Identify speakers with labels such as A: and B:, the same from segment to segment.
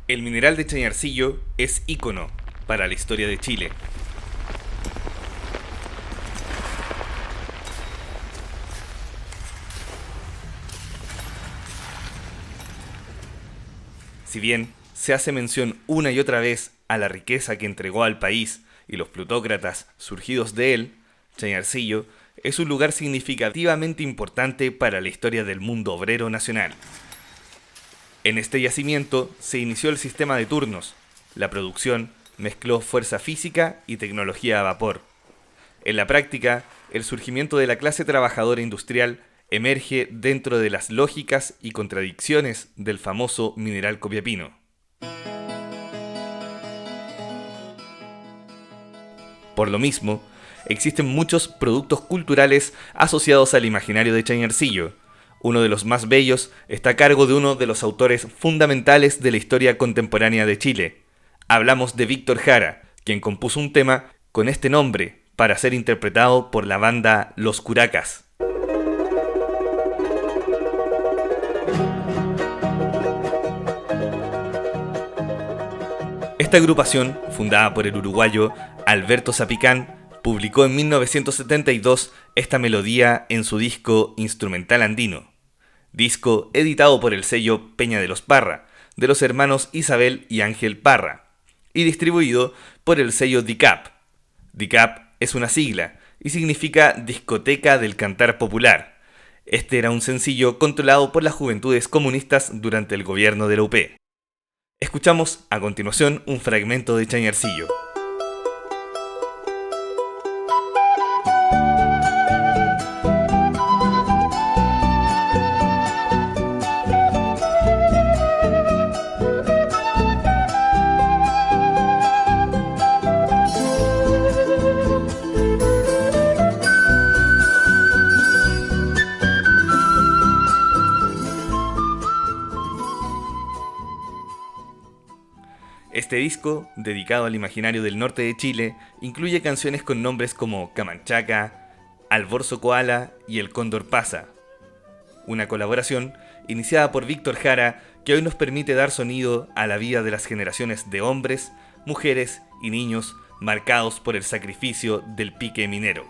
A: El mineral de Chañarcillo es ícono para la historia de Chile. Si bien se hace mención una y otra vez a la riqueza que entregó al país y los plutócratas surgidos de él, Chañarcillo es un lugar significativamente importante para la historia del mundo obrero nacional. En este yacimiento se inició el sistema de turnos. La producción mezcló fuerza física y tecnología a vapor. En la práctica, el surgimiento de la clase trabajadora industrial emerge dentro de las lógicas y contradicciones del famoso mineral Copiapino. Por lo mismo, existen muchos productos culturales asociados al imaginario de Chañarcillo. Uno de los más bellos está a cargo de uno de los autores fundamentales de la historia contemporánea de Chile. Hablamos de Víctor Jara, quien compuso un tema con este nombre para ser interpretado por la banda Los Curacas. Esta agrupación, fundada por el uruguayo Alberto Zapicán, publicó en 1972 esta melodía en su disco Instrumental Andino, disco editado por el sello Peña de los Parra, de los hermanos Isabel y Ángel Parra, y distribuido por el sello DICAP. DICAP es una sigla y significa Discoteca del Cantar Popular. Este era un sencillo controlado por las juventudes comunistas durante el gobierno de la UP. Escuchamos a continuación un fragmento de Chañarcillo. Este disco, dedicado al imaginario del norte de Chile, incluye canciones con nombres como Camanchaca, Alborzo Koala y El Cóndor Pasa. Una colaboración iniciada por Víctor Jara que hoy nos permite dar sonido a la vida de las generaciones de hombres, mujeres y niños marcados por el sacrificio del pique minero.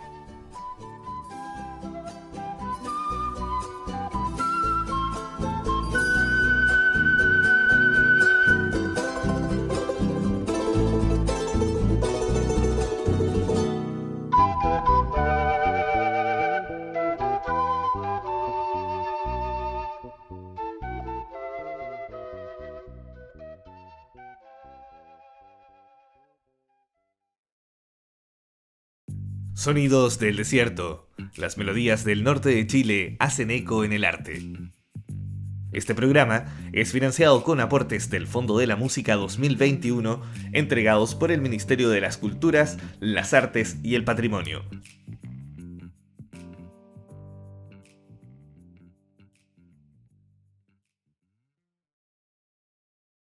A: Sonidos del desierto. Las melodías del norte de Chile hacen eco en el arte. Este programa es financiado con aportes del Fondo de la Música 2021 entregados por el Ministerio de las Culturas, las Artes y el Patrimonio.